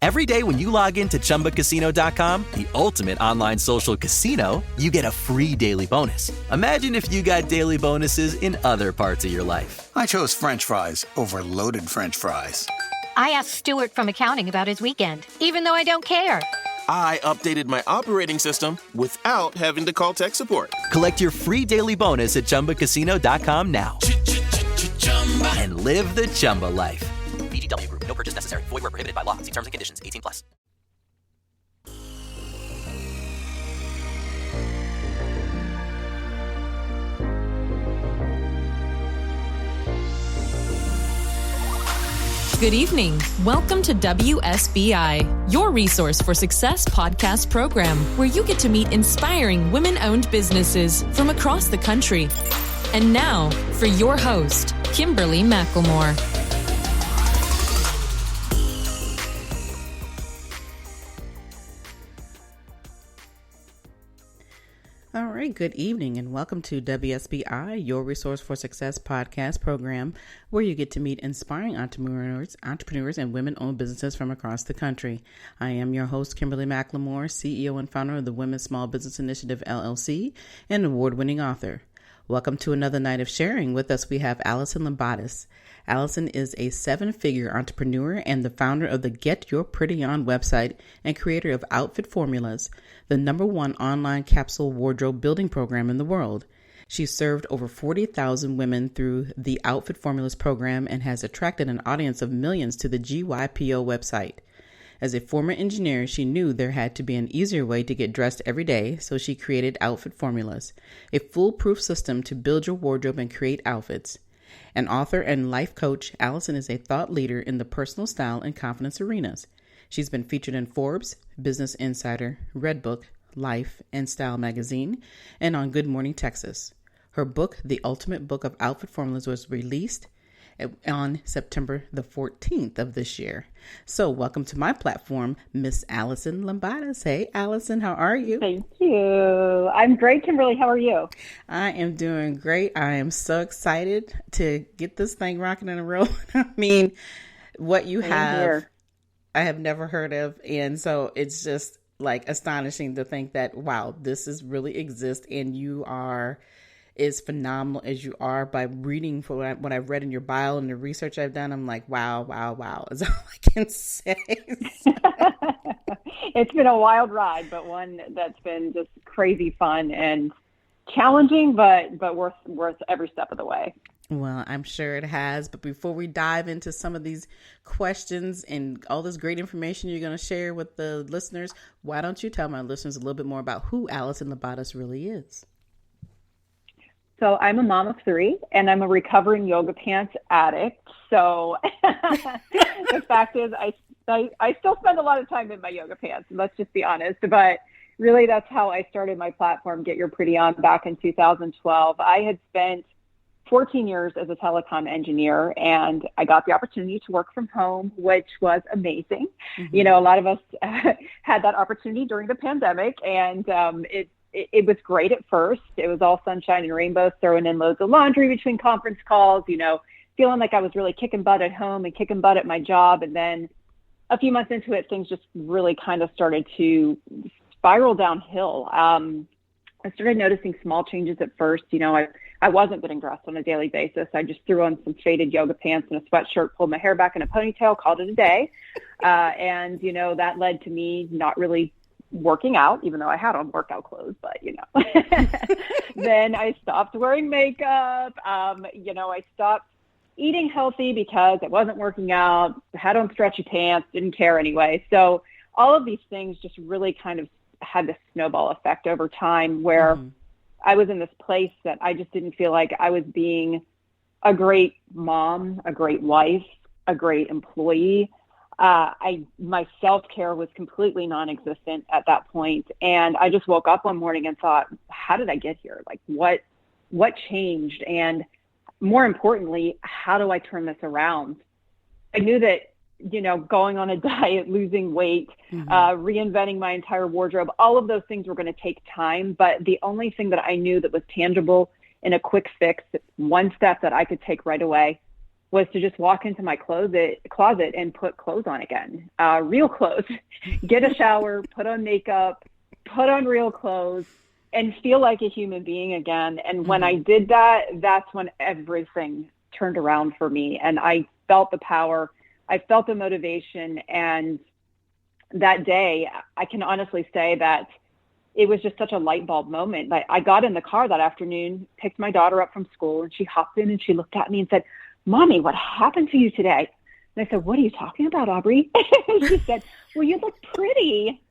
Every day when you log into ChumbaCasino.com, the ultimate online social casino, you get a free daily bonus. Imagine if you got daily bonuses in other parts of your life. I chose French fries over loaded French fries. I asked Stuart from accounting about his weekend, even though I don't care. I updated my operating system without having to call tech support. Collect your free daily bonus at ChumbaCasino.com now. And live the Chumba life. VGW Group. No purchase necessary. Void where prohibited by law. See terms and conditions. 18+. Good evening. Welcome to WSBI, your resource for success podcast program, where you get to meet inspiring women-owned businesses from across the country. And now, for your host, Kimberly McLemore. All right, good evening and welcome to WSBI, your resource for success podcast program, where you get to meet inspiring entrepreneurs and women-owned businesses from across the country. I am your host, Kimberly McLemore, CEO and founder of the Women's Small Business Initiative, LLC, and award-winning author. Welcome to another night of sharing. With us, we have Alison Lambatis. Alison is a seven-figure entrepreneur and the founder of the Get Your Pretty On website and creator of Outfit Formulas, the #1 online capsule wardrobe building program in the world. She's served over 40,000 women through the Outfit Formulas program and has attracted an audience of millions to the GYPO website. As a former engineer, she knew there had to be an easier way to get dressed every day, so she created Outfit Formulas, a foolproof system to build your wardrobe and create outfits. An author and life coach, Alison is a thought leader in the personal style and confidence arenas. She's been featured in Forbes, Business Insider, Redbook, Life, and Style magazine, and on Good Morning Texas. Her book, The Ultimate Book of Outfit Formulas, was released on September the 14th of this year. So welcome to my platform, Miss Alison Lambatis. Hey, Alison, how are you? Thank you. I'm great, Kimberly. How are you? I am doing great. I am so excited to get this thing rocking and rolling. I mean, what you have, I have never heard of. And so it's just like astonishing to think that, wow, this is really exists and you are as phenomenal as you are. By reading for what I've read in your bio and the research I've done, I'm like, wow, is all I can say. It's been a wild ride, but one that's been just crazy fun and challenging, but worth every step of the way. Well, I'm sure it has. But before we dive into some of these questions and all this great information you're going to share with the listeners, why don't you tell my listeners a little bit more about who Alison Lambatis really is? So I'm a mom of 3, and I'm a recovering yoga pants addict. So the fact is I still spend a lot of time in my yoga pants, let's just be honest. But really, that's how I started my platform, Get Your Pretty On, back in 2012. I had spent 14 years as a telecom engineer, and I got the opportunity to work from home, which was amazing. Mm-hmm. You know, a lot of us had that opportunity during the pandemic, and it was great at first. It was all sunshine and rainbows, throwing in loads of laundry between conference calls, you know, feeling like I was really kicking butt at home and kicking butt at my job. And then a few months into it, things just really kind of started to spiral downhill. I started noticing small changes at first. You know, I wasn't getting dressed on a daily basis. I just threw on some faded yoga pants and a sweatshirt, pulled my hair back in a ponytail, called it a day. And, you know, that led to me not really working out, even though I had on workout clothes, but, you know, then I stopped wearing makeup. You know, I stopped eating healthy because I wasn't working out, had on stretchy pants, didn't care anyway. So all of these things just really kind of had this snowball effect over time where I was in this place that I just didn't feel like I was being a great mom, a great wife, a great employee. My self-care was completely non-existent at that point. And I just woke up one morning and thought, how did I get here? Like what changed? And more importantly, how do I turn this around? I knew that, you know, going on a diet, losing weight, reinventing my entire wardrobe, all of those things were going to take time. But the only thing that I knew that was tangible and a quick fix, one step that I could take right away, was to just walk into my closet and put clothes on again, real clothes, get a shower, put on makeup, put on real clothes, and feel like a human being again. And when I did that, that's when everything turned around for me. And I felt the power, I felt the motivation. And that day, I can honestly say that it was just such a light bulb moment. I got in the car that afternoon, picked my daughter up from school, and she hopped in and she looked at me and said, "Mommy, what happened to you today?" And I said, "What are you talking about, Aubrey?" And she said, "Well, you look pretty."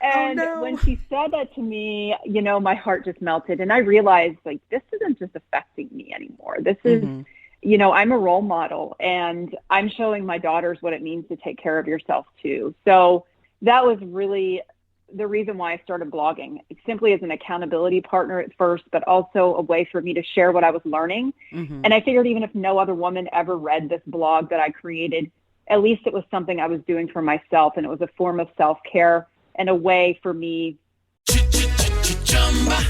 And when she said that to me, you know, my heart just melted. And I realized, like, this isn't just affecting me anymore. This is, you know, I'm a role model, and I'm showing my daughters what it means to take care of yourself too. So that was really the reason why I started blogging, simply as an accountability partner at first, but also a way for me to share what I was learning. And I figured even if no other woman ever read this blog that I created, at least it was something I was doing for myself, and it was a form of self-care and a way for me.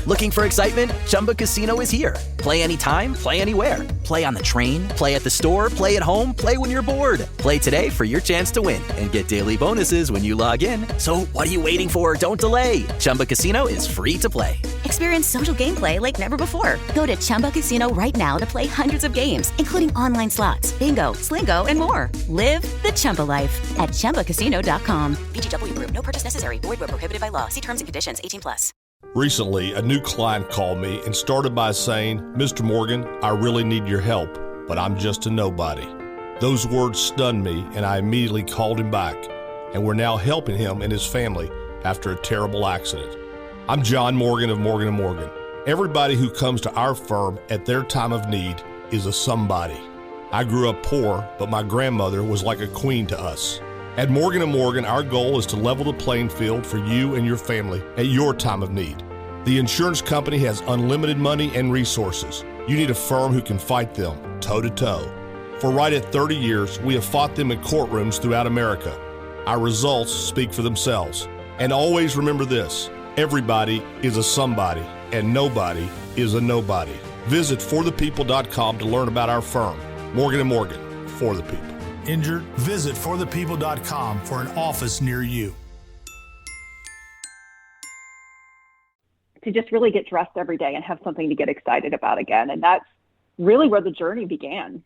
Looking for excitement? Chumba Casino is here. Play anytime, play anywhere. Play on the train, play at the store, play at home, play when you're bored. Play today for your chance to win and get daily bonuses when you log in. So what are you waiting for? Don't delay. Chumba Casino is free to play. Experience social gameplay like never before. Go to Chumba Casino right now to play hundreds of games, including online slots, bingo, Slingo, and more. Live the Chumba life at ChumbaCasino.com. VGW Group. No purchase necessary. Void where prohibited by law. See terms and conditions. 18+. Recently, a new client called me and started by saying, "Mr. Morgan, I really need your help, but I'm just a nobody." Those words stunned me, and I immediately called him back, and we're now helping him and his family after a terrible accident. I'm John Morgan of Morgan & Morgan. Everybody who comes to our firm at their time of need is a somebody. I grew up poor, but my grandmother was like a queen to us. At Morgan & Morgan, our goal is to level the playing field for you and your family at your time of need. The insurance company has unlimited money and resources. You need a firm who can fight them toe-to-toe. For right at 30 years, we have fought them in courtrooms throughout America. Our results speak for themselves. And always remember this, everybody is a somebody, and nobody is a nobody. Visit forthepeople.com to learn about our firm. Morgan & Morgan, for the people. Injured? Visit forthepeople.com for an office near you. To just really get dressed every day and have something to get excited about again. And that's really where the journey began.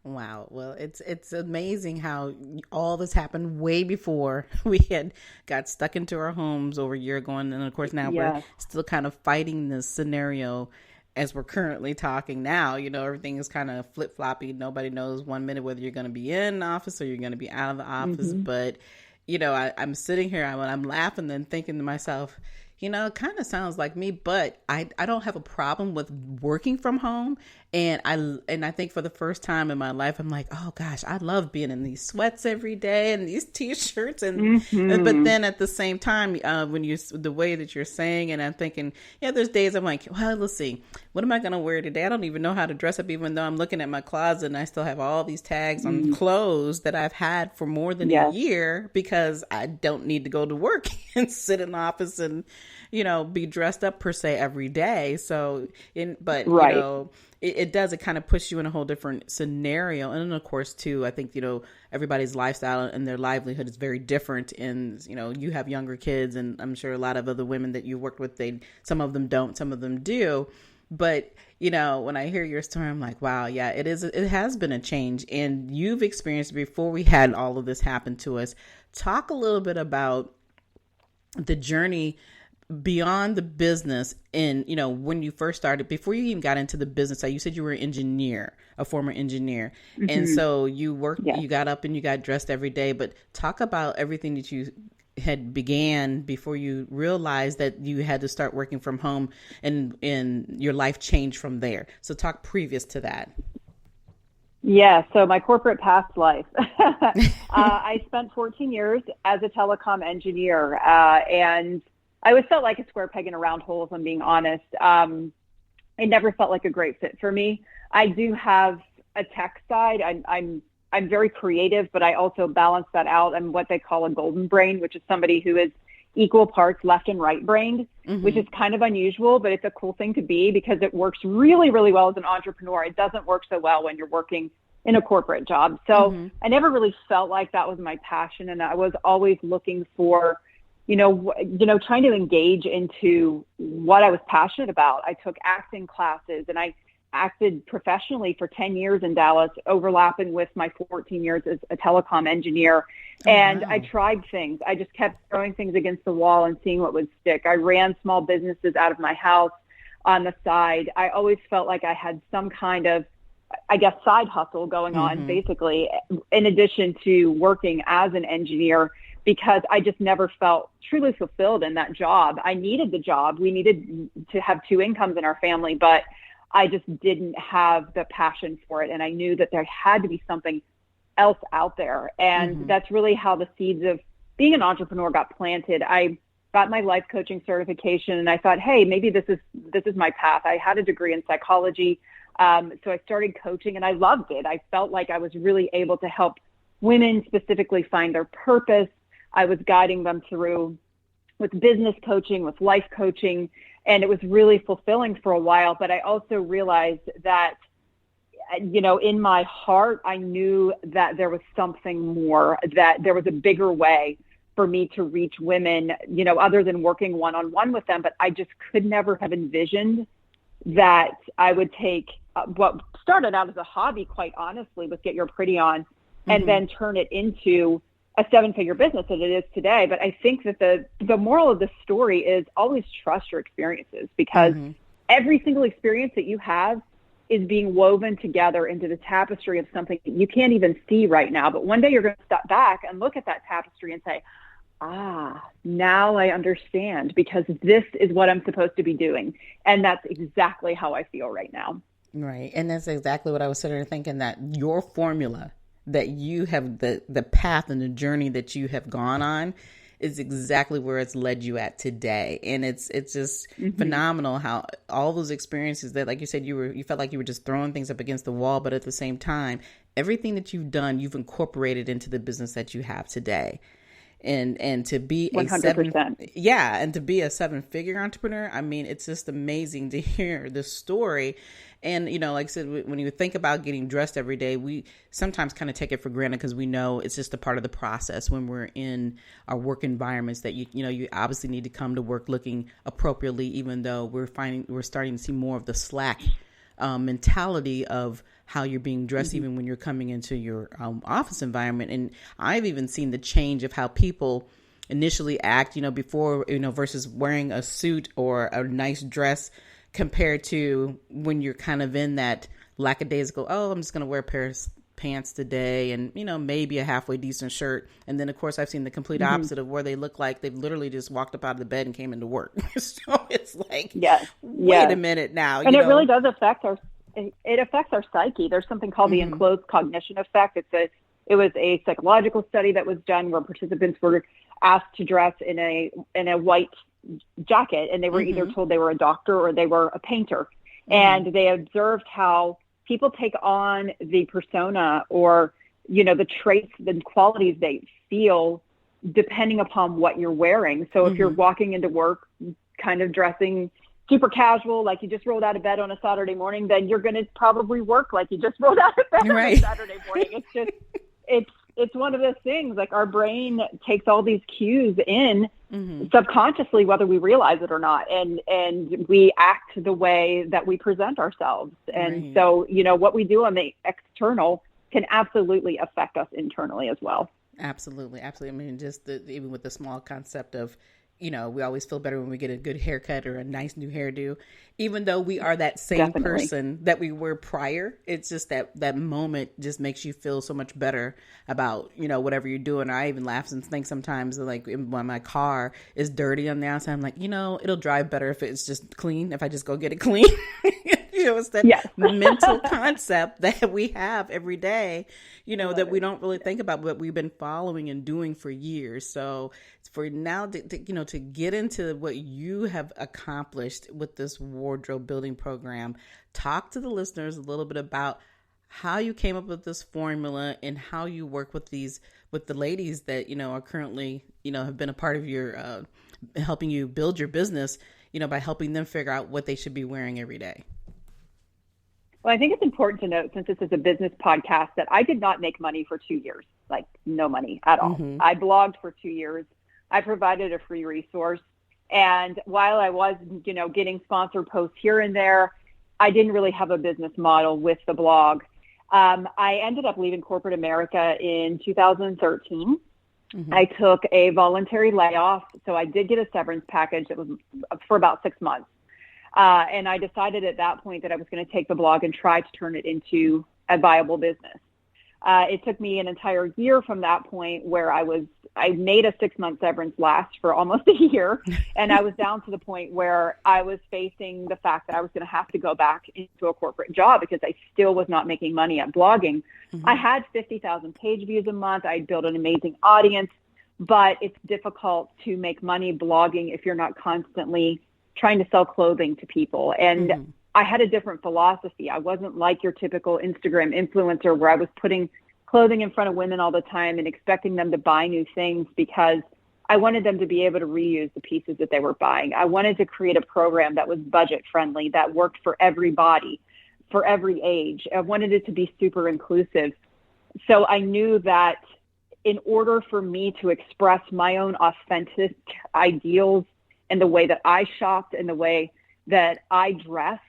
Wow. Well, it's amazing how all this happened way before we had got stuck into our homes over a year ago. And of course, now we're still kind of fighting this scenario as we're currently talking now. You know, everything is kind of flip-floppy. Nobody knows 1 minute whether you're going to be in the office or you're going to be out of the office. But, you know, I'm sitting here, I'm laughing and thinking to myself, you know, it kind of sounds like me, but I don't have a problem with working from home. And I think for the first time in my life, I'm like, oh gosh, I love being in these sweats every day and these t-shirts. And but then at the same time, the way that you're saying, and I'm thinking, yeah, there's days I'm like, well, let's see, what am I going to wear today? I don't even know how to dress up, even though I'm looking at my closet and I still have all these tags on clothes that I've had for more than a year, because I don't need to go to work and sit in the office and, you know, be dressed up per se every day. So, you know, it does, it kind of puts you in a whole different scenario. And then of course too, I think, you know, everybody's lifestyle and their livelihood is very different. And, you know, you have younger kids, and I'm sure a lot of other women that you worked with, some of them don't, some of them do. But, you know, when I hear your story, I'm like, wow, yeah, it has been a change. And you've experienced before we had all of this happen to us. Talk a little bit about the journey beyond the business. And, you know, when you first started, before you even got into the business, you said you were an engineer, a former engineer. And so you worked, you got up and you got dressed every day, but talk about everything that you had began before you realized that you had to start working from home, and your life changed from there. So talk previous to that. Yeah, so my corporate past life. I spent 14 years as a telecom engineer, and I always felt like a square peg in a round hole, if I'm being honest. It never felt like a great fit for me. I do have a tech side. I'm very creative, but I also balance that out. I'm what they call a golden brain, which is somebody who is equal parts left and right brained, which is kind of unusual, but it's a cool thing to be because it works really, really well as an entrepreneur. It doesn't work so well when you're working in a corporate job. So I never really felt like that was my passion. And I was always looking for, trying to engage into what I was passionate about. I took acting classes and I acted professionally for 10 years in Dallas, overlapping with my 14 years as a telecom engineer. And I tried things. I just kept throwing things against the wall and seeing what would stick. I ran small businesses out of my house on the side. I always felt like I had some kind of, side hustle going on, basically, in addition to working as an engineer, because I just never felt truly fulfilled in that job. I needed the job. We needed to have two incomes in our family, but I just didn't have the passion for it. And I knew that there had to be something else out there. And that's really how the seeds of being an entrepreneur got planted. I got my life coaching certification and I thought, hey, maybe this is my path. I had a degree in psychology. So I started coaching and I loved it. I felt like I was really able to help women specifically find their purpose. I was guiding them through with business coaching, with life coaching, and it was really fulfilling for a while. But I also realized that, in my heart, I knew that there was something more, that there was a bigger way for me to reach women, other than working one-on-one with them. But I just could never have envisioned that I would take what started out as a hobby, quite honestly, with Get Your Pretty On, and then turn it into a 7-figure business that it is today. But I think that the moral of the story is always trust your experiences, because every single experience that you have is being woven together into the tapestry of something that you can't even see right now. But one day you're going to step back and look at that tapestry and say, now I understand, because this is what I'm supposed to be doing. And that's exactly how I feel right now. Right. And that's exactly what I was sitting there thinking, that your formula, that you have the path and the journey that you have gone on is exactly where it's led you at today. And it's just phenomenal how all those experiences that, like you said, you felt like you were just throwing things up against the wall, but at the same time, everything that you've done, you've incorporated into the business that you have today. And to be 100%. And to be a 7-figure entrepreneur, I mean, it's just amazing to hear the story. And, like I said, when you think about getting dressed every day, we sometimes kind of take it for granted because we know it's just a part of the process when we're in our work environments, that you obviously need to come to work looking appropriately, even though we're starting to see more of the slack mentality of how you're being dressed, even when you're coming into your office environment. And I've even seen the change of how people initially act, before, versus wearing a suit or a nice dress, compared to when you're kind of in that lackadaisical, I'm just going to wear a pair of pants today and, maybe a halfway decent shirt. And then, of course, I've seen the complete opposite of where they look like they've literally just walked up out of the bed and came into work. So it's like, wait a minute now. And it really does affect our psyche. There's something called the enclosed cognition effect. It was a psychological study that was done where participants were asked to dress in a white jacket, and they were either told they were a doctor or they were a painter. And they observed how people take on the persona or, the traits, the qualities they feel depending upon what you're wearing. So if you're walking into work kind of dressing super casual, like you just rolled out of bed on a Saturday morning, then you're going to probably work like you just rolled out of bed on a Saturday morning. It's just, it's one of those things, like our brain takes all these cues in subconsciously, whether we realize it or not. And we act the way that we present ourselves. And so, what we do on the external can absolutely affect us internally as well. Absolutely. Absolutely. I mean, just even with the small concept of, we always feel better when we get a good haircut or a nice new hairdo, even though we are that same person that we were prior. It's just that moment just makes you feel so much better about, whatever you're doing. I even laugh and think sometimes, like when my car is dirty on the outside, I'm like, it'll drive better if it's just clean, if I just go get it clean. It's that mental concept that we have every day, that we don't really think about, but we've been following and doing for years. So for now to get into what you have accomplished with this wardrobe building program, talk to the listeners a little bit about how you came up with this formula and how you work with the ladies that, are currently, have been a part of your, helping you build your business, by helping them figure out what they should be wearing every day. Well, I think it's important to note, since this is a business podcast, that I did not make money for 2 years, like no money at all. I blogged for 2 years. I provided a free resource. And while I was, getting sponsored posts here and there, I didn't really have a business model with the blog. I ended up leaving corporate America in 2013. I took a voluntary layoff. So I did get a severance package that was for about 6 months. And I decided at that point that I was going to take the blog and try to turn it into a viable business. It took me an entire year from that point, where I made a 6-month severance last for almost a year. And I was down to the point where I was facing the fact that I was going to have to go back into a corporate job because I still was not making money at blogging. I had 50,000 page views a month. I built an amazing audience, but it's difficult to make money blogging if you're not constantly trying to sell clothing to people. And I had a different philosophy. I wasn't like your typical Instagram influencer where I was putting clothing in front of women all the time and expecting them to buy new things, because I wanted them to be able to reuse the pieces that they were buying. I wanted to create a program that was budget friendly, that worked for everybody, for every age. I wanted it to be super inclusive. So I knew that in order for me to express my own authentic ideals and the way that I shopped and the way that I dressed,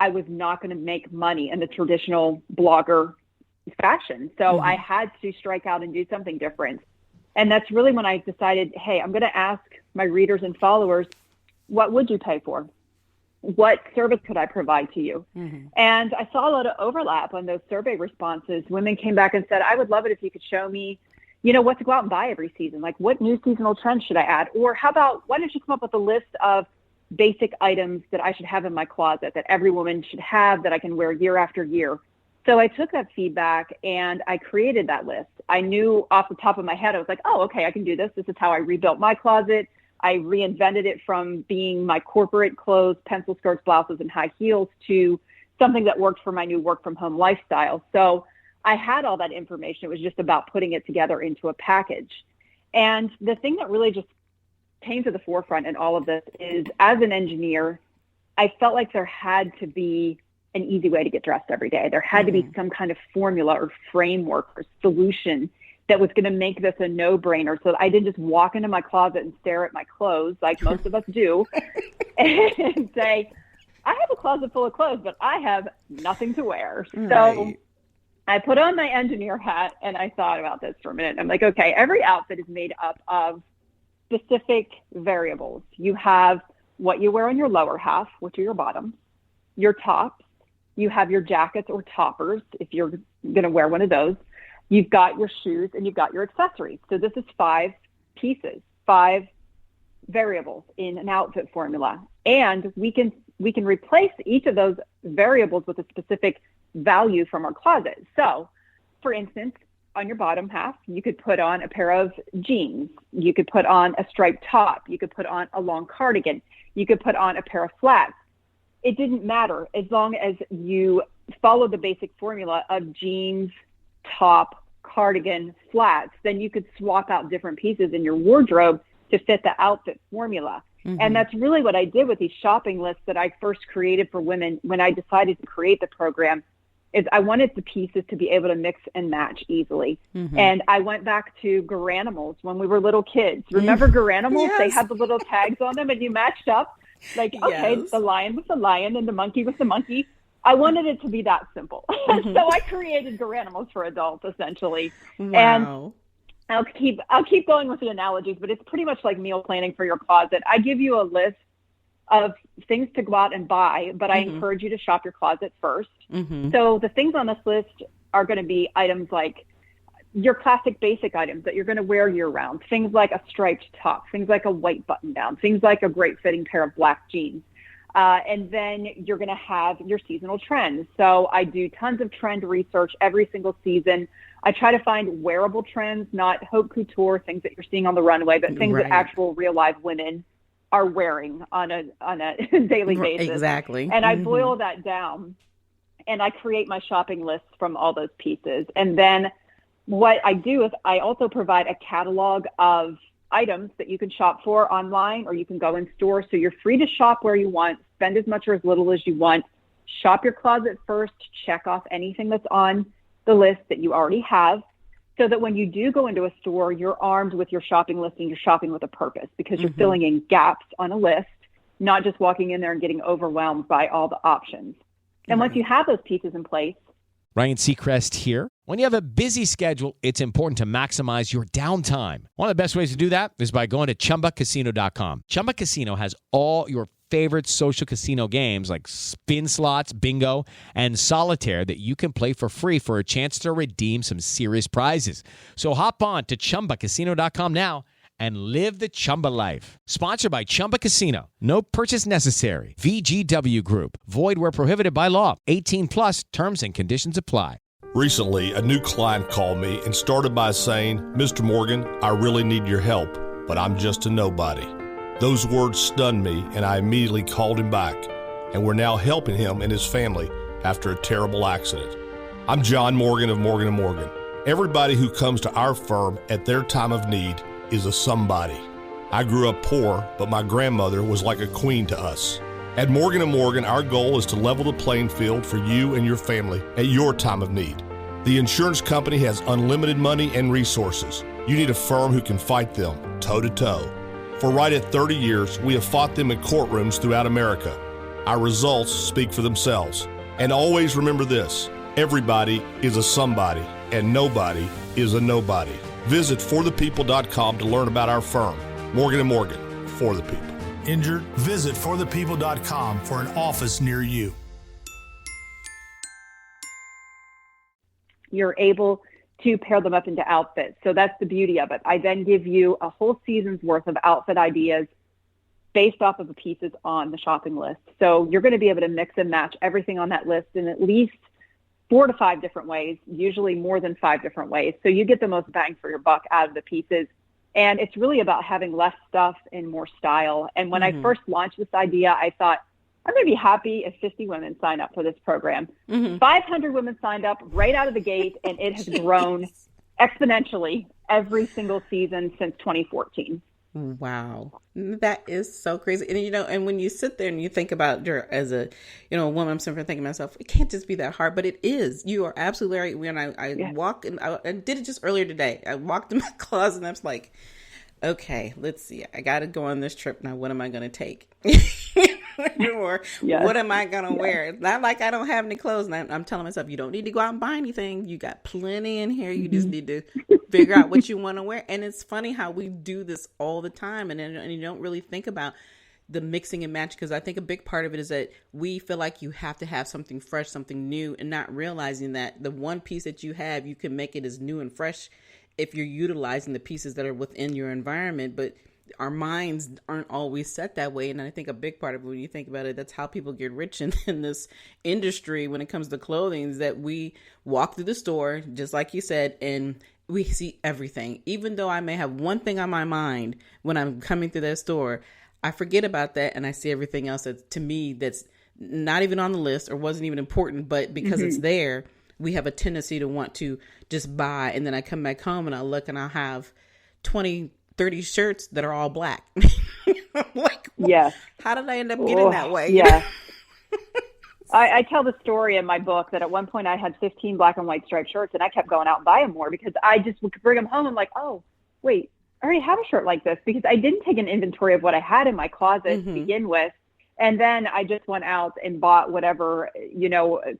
I was not going to make money in the traditional blogger fashion. So I had to strike out and do something different. And that's really when I decided, hey, I'm going to ask my readers and followers, what would you pay for? What service could I provide to you? And I saw a lot of overlap on those survey responses. Women came back and said, I would love it if you could show me, what to go out and buy every season. Like, what new seasonal trends should I add? Or how about, why don't you come up with a list of basic items that I should have in my closet, that every woman should have, that I can wear year after year? So I took that feedback and I created that list. I knew off the top of my head, I was like, oh, okay, I can do this. This is how I rebuilt my closet. I reinvented it from being my corporate clothes, pencil skirts, blouses, and high heels to something that worked for my new work from home lifestyle. So I had all that information. It was just about putting it together into a package. And the thing that really just came to the forefront in all of this is, as an engineer, I felt like there had to be an easy way to get dressed every day. There had to be some kind of formula or framework or solution that was going to make this a no-brainer, so that I didn't just walk into my closet and stare at my clothes like most of us do and say, I have a closet full of clothes, but I have nothing to wear. Right. So I put on my engineer hat and I thought about this for a minute. I'm like, okay, every outfit is made up of specific variables. You have what you wear on your lower half, which are your bottoms, your tops, you have your jackets or toppers, if you're going to wear one of those. You've got your shoes and you've got your accessories. So this is 5 pieces, 5 variables in an outfit formula. And we can replace each of those variables with a specific value from our closet. So, for instance, on your bottom half, you could put on a pair of jeans. You could put on a striped top. You could put on a long cardigan. You could put on a pair of flats. It didn't matter as long as you followed the basic formula of jeans, top, cardigan, flats. Then you could swap out different pieces in your wardrobe to fit the outfit formula. And that's really what I did with these shopping lists that I first created for women when I decided to create the program. Is I wanted the pieces to be able to mix and match easily. And I went back to Garanimals when we were little kids. Remember Garanimals? Yes. They had the little tags on them and you matched up. Like, okay, the lion was the lion and the monkey was the monkey. I wanted it to be that simple. So I created Garanimals for adults, essentially. Wow. And I'll keep going with the analogies, but it's pretty much like meal planning for your closet. I give you a list of things to go out and buy, but I encourage you to shop your closet first. So the things on this list are going to be items like your classic basic items that you're going to wear year round, things like a striped top, things like a white button down, things like a great fitting pair of black jeans. And then you're going to have your seasonal trends. So I do tons of trend research every single season. I try to find wearable trends, not haute couture, things that you're seeing on the runway, but things that actual real live women are wearing on a daily basis. Exactly. And I boil that down and I create my shopping lists from all those pieces. And then what I do is I also provide a catalog of items that you can shop for online or you can go in store. So you're free to shop where you want, spend as much or as little as you want. shop your closet first, check off anything that's on the list that you already have, so that when you do go into a store, you're armed with your shopping list and you're shopping with a purpose, because you're filling in gaps on a list, not just walking in there and getting overwhelmed by all the options. And once you have those pieces in place. Ryan Seacrest here. When you have a busy schedule, it's important to maximize your downtime. One of the best ways to do that is by going to ChumbaCasino.com. Chumba Casino has all your favorite social casino games like spin slots, bingo, and solitaire that you can play for free for a chance to redeem some serious prizes. So hop on to ChumbaCasino.com now and live the Chumba life. Sponsored by Chumba Casino. No purchase necessary. VGW Group. Void where prohibited by law. 18 plus terms and conditions apply. Recently, a new client called me and started by saying, Mr. Morgan, I really need your help, but I'm just a nobody. Those words stunned me, and I immediately called him back, and we're now helping him and his family after a terrible accident. I'm John Morgan of Morgan & Morgan. Everybody who comes to our firm at their time of need is a somebody. I grew up poor, but my grandmother was like a queen to us. At Morgan & Morgan, our goal is to level the playing field for you and your family at your time of need. The insurance company has unlimited money and resources. You need a firm who can fight them toe-to-toe. For right at 30 years, we have fought them in courtrooms throughout America. Our results speak for themselves. And always remember this, everybody is a somebody, and nobody is a nobody. Visit forthepeople.com to learn about our firm, Morgan & Morgan, for the people. Injured? Visit forthepeople.com for an office near you. You're able to pair them up into outfits. So that's the beauty of it. I then give you a whole season's worth of outfit ideas based off of the pieces on the shopping list. So you're going to be able to mix and match everything on that list in at least 4 to 5 different ways, usually more than 5 different ways. So you get the most bang for your buck out of the pieces. And it's really about having less stuff and more style. And when I first launched this idea, I thought, I'm going to be happy if 50 women sign up for this program. 500 women signed up right out of the gate, and it has grown exponentially every single season since 2014. Wow. That is so crazy. And, and when you sit there and you think about as a, woman, I'm sitting there thinking to myself, it can't just be that hard, but it is. You are absolutely right. When I walk and I did it just earlier today. I walked in my closet and I was like, okay, let's see. I got to go on this trip. Now, what am I going to take? Or what am I going to wear? It's not like I don't have any clothes. And I'm telling myself, you don't need to go out and buy anything. You got plenty in here. You just need to figure out what you want to wear. And it's funny how we do this all the time. And you don't really think about the mixing and match, because I think a big part of it is that we feel like you have to have something fresh, something new, and not realizing that the one piece that you have, you can make it as new and fresh if you're utilizing the pieces that are within your environment. But our minds aren't always set that way. And I think a big part of it, when you think about it, that's how people get rich in this industry when it comes to clothing, is that we walk through the store, just like you said, and we see everything. Even though I may have one thing on my mind when I'm coming through that store, I forget about that and I see everything else that, to me, that's not even on the list or wasn't even important, but because it's there, we have a tendency to want to just buy. And then I come back home and I look and I'll have 20, 30 shirts that are all black. I'm like, how did I end up getting that way? Yeah. I tell the story in my book that at one point I had 15 black and white striped shirts, and I kept going out and buying more because I just would bring them home. I'm like, oh, wait, I already have a shirt like this, because I didn't take an inventory of what I had in my closet to begin with. And then I just went out and bought whatever,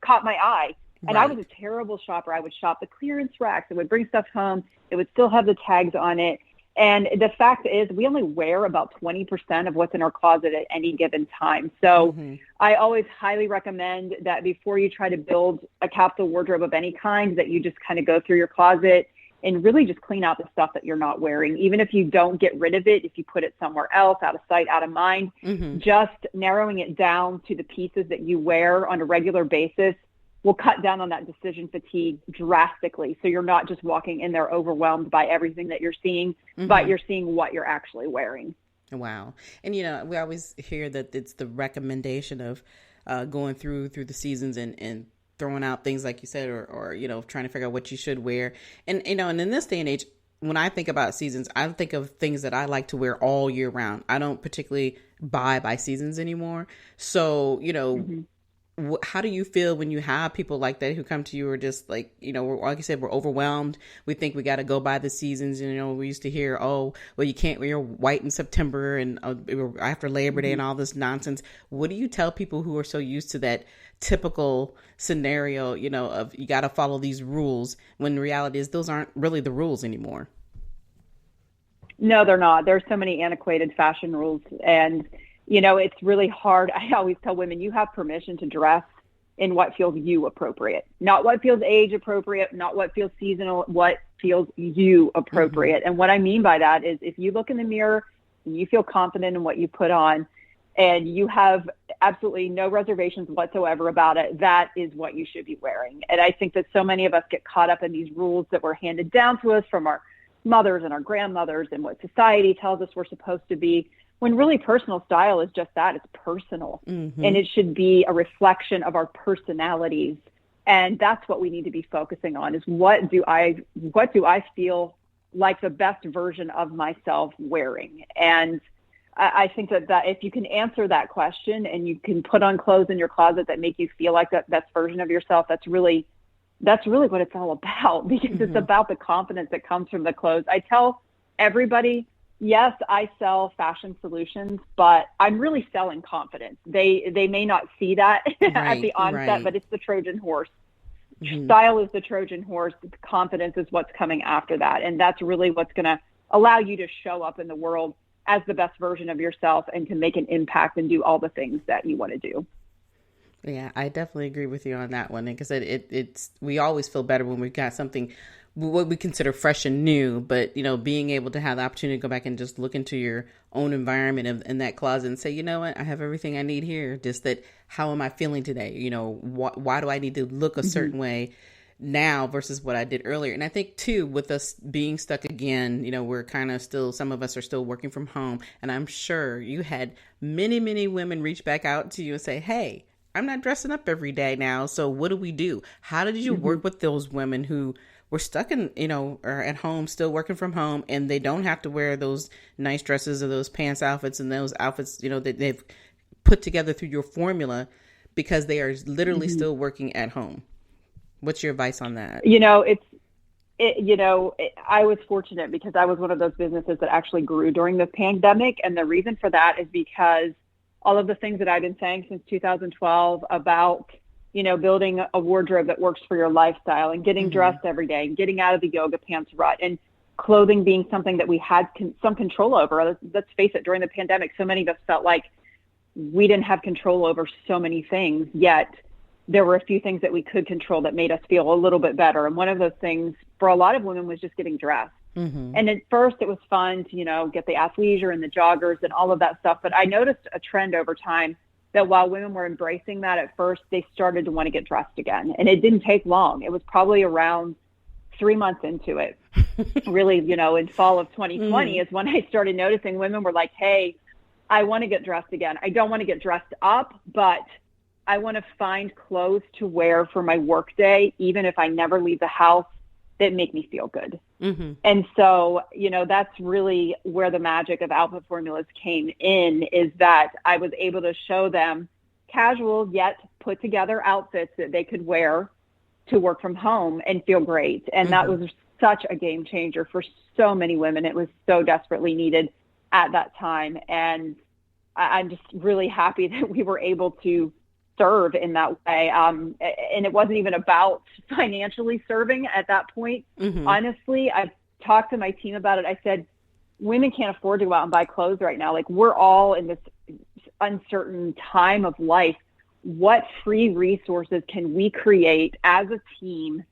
caught my eye. And I was a terrible shopper. I would shop the clearance racks. I would bring stuff home. It would still have the tags on it. And the fact is, we only wear about 20% of what's in our closet at any given time. So I always highly recommend that before you try to build a capsule wardrobe of any kind, that you just kind of go through your closet and really just clean out the stuff that you're not wearing. Even if you don't get rid of it, if you put it somewhere else, out of sight, out of mind, just narrowing it down to the pieces that you wear on a regular basis will cut down on that decision fatigue drastically. So you're not just walking in there overwhelmed by everything that you're seeing, but you're seeing what you're actually wearing. Wow. And, we always hear that it's the recommendation of going through the seasons and throwing out things like you said, or trying to figure out what you should wear. And, and in this day and age, when I think about seasons, I think of things that I like to wear all year round. I don't particularly buy by seasons anymore. So, how do you feel when you have people like that who come to you or just like, like you said, we're overwhelmed. We think we got to go by the seasons. We used to hear, oh, well, you can't wear white in September and after Labor Day and all this nonsense. What do you tell people who are so used to that typical scenario, of you got to follow these rules, when the reality is those aren't really the rules anymore? No, they're not. There's so many antiquated fashion rules, and it's really hard. I always tell women, you have permission to dress in what feels you appropriate, not what feels age appropriate, not what feels seasonal, what feels you appropriate. And what I mean by that is if you look in the mirror and you feel confident in what you put on and you have absolutely no reservations whatsoever about it, that is what you should be wearing. And I think that so many of us get caught up in these rules that were handed down to us from our mothers and our grandmothers and what society tells us we're supposed to be, when really personal style is just that. It's personal. And it should be a reflection of our personalities. And that's what we need to be focusing on, is what do I feel like the best version of myself wearing? And I think that if you can answer that question and you can put on clothes in your closet that make you feel like that best version of yourself, that's really what it's all about, because it's about the confidence that comes from the clothes. I tell everybody, yes, I sell fashion solutions, but I'm really selling confidence. They may not see that at the onset, but it's the Trojan horse. Style is the Trojan horse. Confidence is what's coming after that. And that's really what's going to allow you to show up in the world as the best version of yourself and to make an impact and do all the things that you want to do. Yeah, I definitely agree with you on that one. Like I said, it's we always feel better when we've got something what we consider fresh and new, but being able to have the opportunity to go back and just look into your own environment in that closet and say, you know what, I have everything I need here. Just that, how am I feeling today? Why do I need to look a certain way now versus what I did earlier? And I think too, with us being stuck again, we're kind of still, some of us are still working from home, and I'm sure you had many, many women reach back out to you and say, hey, I'm not dressing up every day now. So what do we do? How did you work with those women who were stuck in, or at home, still working from home, and they don't have to wear those nice dresses or those pants outfits and those outfits, that they've put together through your formula, because they are literally still working at home? What's your advice on that? I was fortunate because I was one of those businesses that actually grew during the pandemic. And the reason for that is because all of the things that I've been saying since 2012 about building a wardrobe that works for your lifestyle and getting dressed every day and getting out of the yoga pants rut, and clothing being something that we had some control over. Let's face it, during the pandemic, so many of us felt like we didn't have control over so many things, yet there were a few things that we could control that made us feel a little bit better. And one of those things for a lot of women was just getting dressed. And at first it was fun to, get the athleisure and the joggers and all of that stuff. But I noticed a trend over time that while women were embracing that at first, they started to want to get dressed again. And it didn't take long. It was probably around 3 months into it, really, in fall of 2020 is when I started noticing women were like, hey, I want to get dressed again. I don't want to get dressed up, but I want to find clothes to wear for my work day, even if I never leave the house, that make me feel good. And so, that's really where the magic of Outfit Formulas came in, is that I was able to show them casual yet put together outfits that they could wear to work from home and feel great. And that was such a game changer for so many women. It was so desperately needed at that time. And I'm just really happy that we were able to serve in that way. And it wasn't even about financially serving at that point. Honestly, I've talked to my team about it. I said, women can't afford to go out and buy clothes right now. Like, we're all in this uncertain time of life. What free resources can we create as a team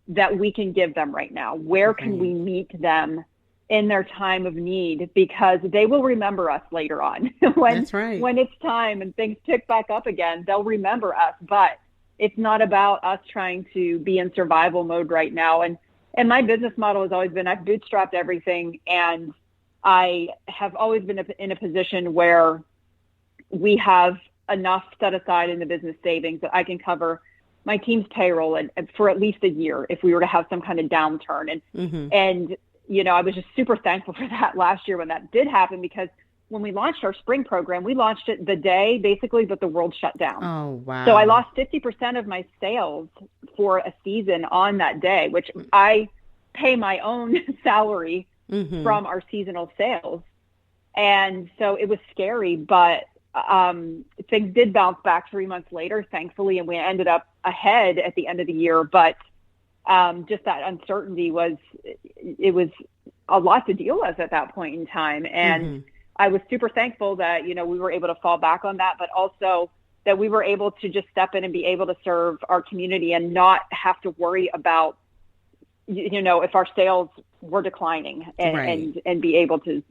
that we can give them right now? Where can we meet them in their time of need? Because they will remember us later on. When it's time and things pick back up again, they'll remember us. But it's not about us trying to be in survival mode right now. And my business model has always been, I've bootstrapped everything. And I have always been in a position where we have enough set aside in the business savings that I can cover my team's payroll and for at least a year if we were to have some kind of downturn. And I was just super thankful for that last year when that did happen, because when we launched our spring program, we launched it the day basically that the world shut down. Oh, wow. So I lost 50% of my sales for a season on that day, which I pay my own salary from our seasonal sales. And so it was scary, but things did bounce back 3 months later, thankfully, and we ended up ahead at the end of the year. But just that uncertainty was a lot to deal with at that point in time. And I was super thankful that, we were able to fall back on that, but also that we were able to just step in and be able to serve our community and not have to worry about, if our sales were declining and be able to,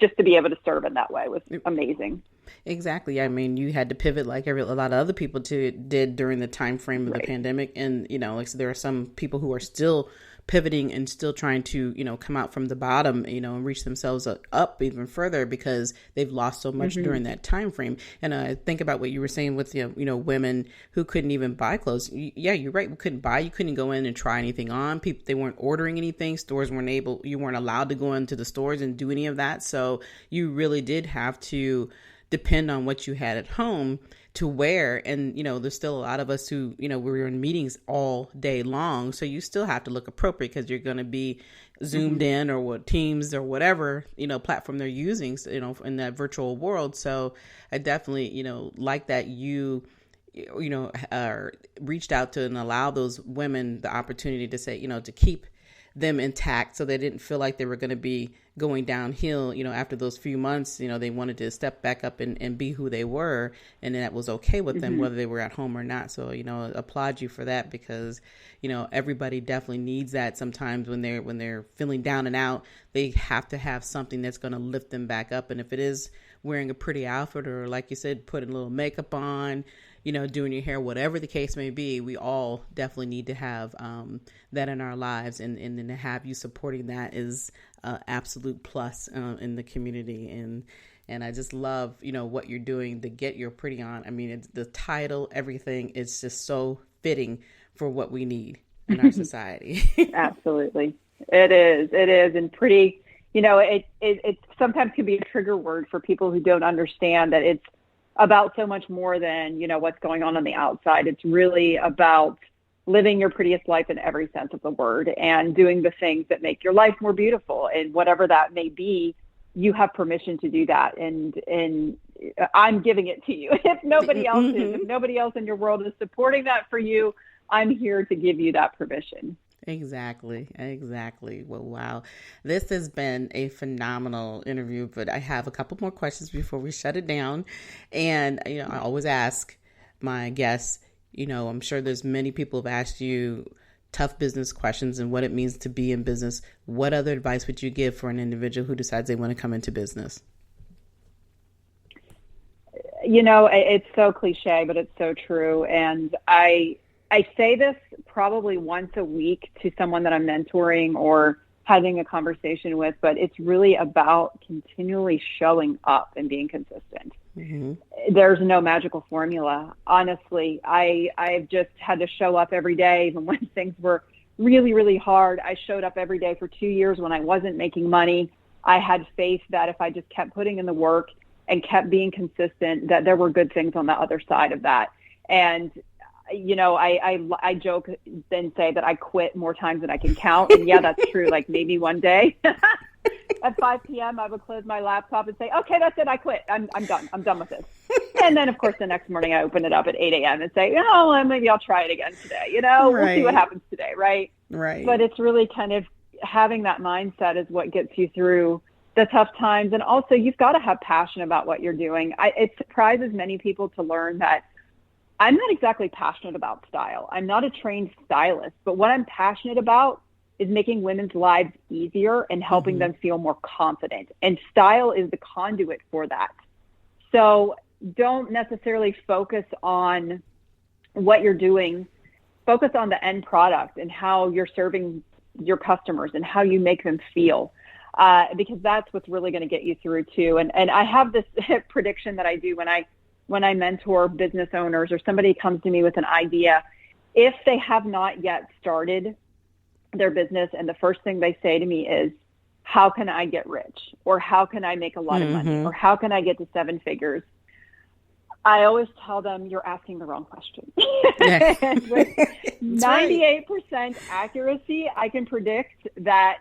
just to be able to serve in that way was amazing. Exactly. I mean, you had to pivot like a lot of other people did during the time frame of the pandemic. And, like, so there are some people who are still pivoting and still trying to, come out from the bottom, and reach themselves up even further because they've lost so much during that time frame. And I think about what you were saying with, women who couldn't even buy clothes. Yeah, you're right. We couldn't buy. You couldn't go in and try anything on. People, they weren't ordering anything. Stores you weren't allowed to go into the stores and do any of that. So you really did have to depend on what you had at home to wear. And, there's still a lot of us who, we were in meetings all day long. So you still have to look appropriate because you're going to be zoomed in or what Teams or whatever, platform they're using, in that virtual world. So I definitely, like that you reached out to and allow those women the opportunity to say, to keep them intact so they didn't feel like they were going to be going downhill, after those few months. They wanted to step back up and be who they were, and that was okay with them, whether they were at home or not. So, applaud you for that because, everybody definitely needs that sometimes when they're feeling down and out. They have to have something that's going to lift them back up. And if it is wearing a pretty outfit or, like you said, putting a little makeup on, doing your hair, whatever the case may be, we all definitely need to have that in our lives. And then to have you supporting that is absolute plus in the community. And I just love, what you're doing, the Get Your Pretty On. I mean, it's the title, everything is just so fitting for what we need in our society. Absolutely. It is. And pretty, it sometimes can be a trigger word for people who don't understand that it's about so much more than, what's going on the outside. It's really about living your prettiest life in every sense of the word and doing the things that make your life more beautiful. And whatever that may be, you have permission to do that. And I'm giving it to you. If nobody else is, if nobody else in your world is supporting that for you, I'm here to give you that permission. Exactly. Well, wow. This has been a phenomenal interview, but I have a couple more questions before we shut it down. And, I always ask my guests, I'm sure there's many people who've asked you tough business questions and what it means to be in business. What other advice would you give for an individual who decides they want to come into business? It's so cliche, but it's so true. And I say this probably once a week to someone that I'm mentoring or having a conversation with, but it's really about continually showing up and being consistent. There's no magical formula. Honestly, I've just had to show up every day, even when things were really, really hard. I showed up every day for 2 years when I wasn't making money. I had faith that if I just kept putting in the work and kept being consistent, that there were good things on the other side of that. And I joke and say that I quit more times than I can count. And yeah, that's true. Like maybe one day at 5 p.m. I would close my laptop and say, okay, that's it. I quit. I'm done. I'm done with this. And then of course the next morning I open it up at 8 a.m. and say, maybe I'll try it again today. We'll see what happens today. Right. But it's really kind of having that mindset is what gets you through the tough times. And also you've got to have passion about what you're doing. It surprises many people to learn that I'm not exactly passionate about style. I'm not a trained stylist, but what I'm passionate about is making women's lives easier and helping them feel more confident. And style is the conduit for that. So don't necessarily focus on what you're doing. Focus on the end product and how you're serving your customers and how you make them feel, because that's what's really going to get you through too. And I have this prediction that I do when I mentor business owners or somebody comes to me with an idea. If they have not yet started their business and the first thing they say to me is, how can I get rich, or how can I make a lot of money, or how can I get to 7 figures? I always tell them, you're asking the wrong question. With 98% accuracy, I can predict that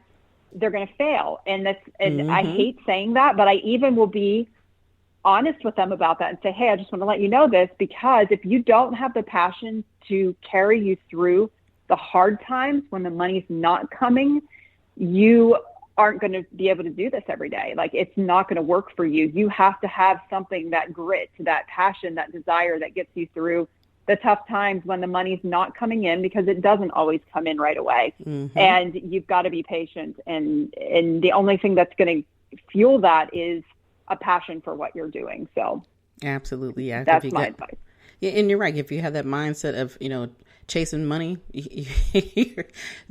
they're going to fail. And I hate saying that, but I even will be honest with them about that and say, hey, I just want to let you know this, because if you don't have the passion to carry you through the hard times when the money's not coming, you aren't going to be able to do this every day. Like, it's not going to work for you. You have to have something, that grit, that passion, that desire that gets you through the tough times when the money's not coming in, because it doesn't always come in right away. And you've got to be patient. And the only thing that's going to fuel that is a passion for what you're doing. So absolutely. Yeah. That's my advice. Yeah. And you're right. If you have that mindset of, chasing money,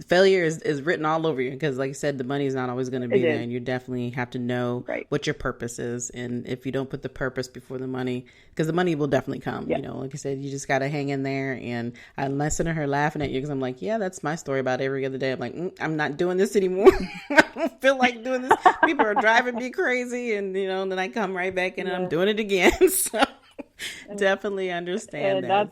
failure is written all over you, because like you said, the money is not always going to be there, and you definitely have to know what your purpose is. And if you don't put the purpose before the money, because the money will definitely come, like I said, you just got to hang in there. And I listen to her laughing at you, because I'm like, yeah, that's my story about every other day. I'm like, I'm not doing this anymore. I don't feel like doing this. People are driving me crazy, and then I come right back and I'm doing it again. So definitely understand that.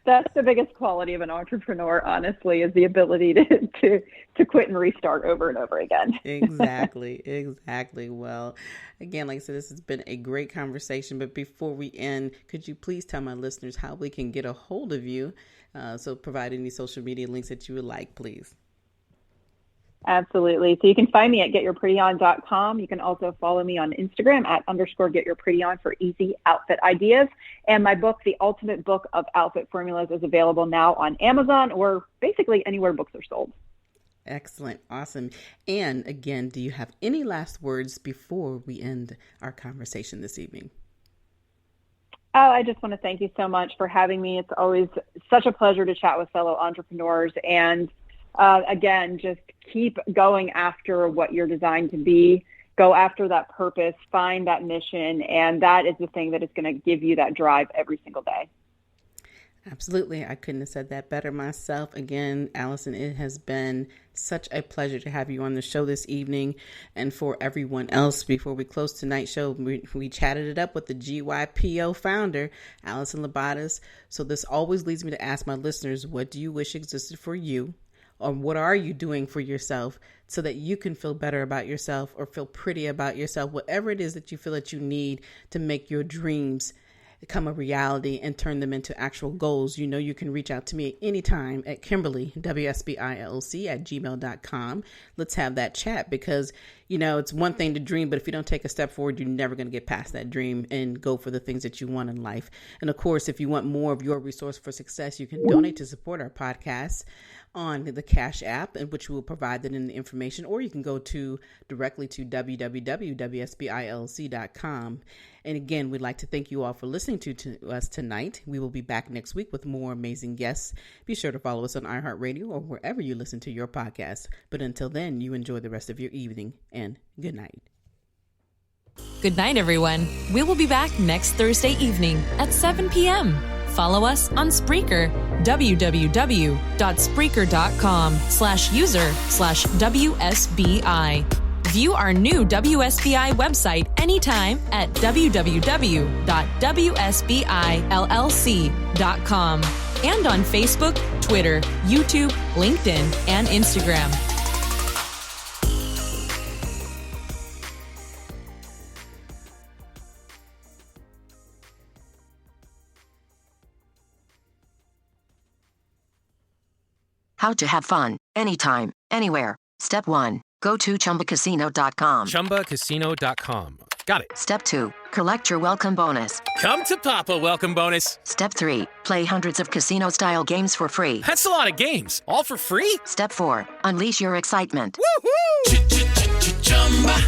That's the biggest quality of an entrepreneur, honestly, is the ability to quit and restart over and over again. Exactly. Well, again, like I said, this has been a great conversation. But before we end, could you please tell my listeners how we can get a hold of you? So provide any social media links that you would like, please. Absolutely. So you can find me at getyourprettyon.com. You can also follow me on Instagram at _getyourprettyon for easy outfit ideas. And my book, The Ultimate Book of Outfit Formulas, is available now on Amazon, or basically anywhere books are sold. Excellent. Awesome. And again, do you have any last words before we end our conversation this evening? Oh, I just want to thank you so much for having me. It's always such a pleasure to chat with fellow entrepreneurs. And again, just keep going after what you're designed to be. Go after that purpose, find that mission, and that is the thing that is going to give you that drive every single day. Absolutely. I couldn't have said that better myself. Again, Alison, it has been such a pleasure to have you on the show this evening. And for everyone else, before we close tonight's show, we chatted it up with the GYPO founder, Alison Labatas. So this always leads me to ask my listeners, what do you wish existed for you? Or what are you doing for yourself so that you can feel better about yourself or feel pretty about yourself, whatever it is that you feel that you need to make your dreams become a reality and turn them into actual goals. You can reach out to me at any time at Kimberly, WSBILLC at gmail.com. Let's have that chat, because, it's one thing to dream, but if you don't take a step forward, you're never going to get past that dream and go for the things that you want in life. And of course, if you want more of your resource for success, you can donate to support our podcast on the Cash App, in which we will provide that in the information, or you can go directly to www.wsbillc.com. And again, we'd like to thank you all for listening to us tonight. We will be back next week with more amazing guests. Be sure to follow us on iHeartRadio or wherever you listen to your podcast. But until then, you enjoy the rest of your evening, and good night. Good night, everyone. We will be back next Thursday evening at 7 p.m. Follow us on Spreaker, www.spreaker.com/user/WSBI. View our new WSBI website anytime at www.wsbillc.com and on Facebook, Twitter, YouTube, LinkedIn, and Instagram. How to have fun, anytime, anywhere. Step 1. Go to ChumbaCasino.com. ChumbaCasino.com. Got it. Step 2. Collect your welcome bonus. Come to Papa welcome bonus. Step 3. Play hundreds of casino-style games for free. That's a lot of games. All for free? Step 4. Unleash your excitement. Woohoo!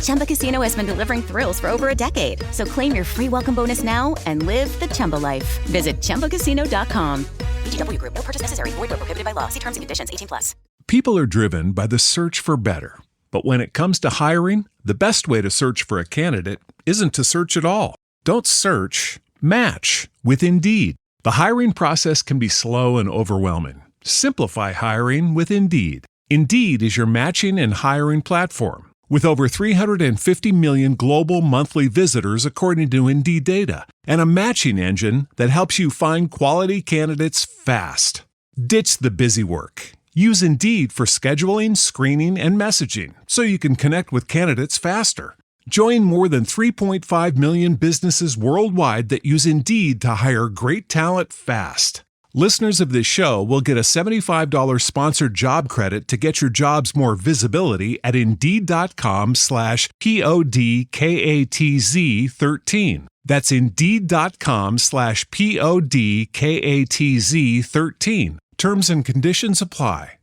Chumba Casino has been delivering thrills for over a decade. So claim your free welcome bonus now and live the Chumba life. Visit ChumbaCasino.com. VGW Group. No purchase necessary. Void where prohibited by law. See terms and conditions. 18+. People are driven by the search for better. But when it comes to hiring, the best way to search for a candidate isn't to search at all. Don't search, match with Indeed. The hiring process can be slow and overwhelming. Simplify hiring with Indeed. Indeed is your matching and hiring platform With over 350 million global monthly visitors according to Indeed data, and a matching engine that helps you find quality candidates fast. Ditch the busy work. Use Indeed for scheduling, screening, and messaging so you can connect with candidates faster. Join more than 3.5 million businesses worldwide that use Indeed to hire great talent fast. Listeners of this show will get a $75 sponsored job credit to get your jobs more visibility at Indeed.com/PODKATZ13. That's Indeed.com/PODKATZ13. Terms and conditions apply.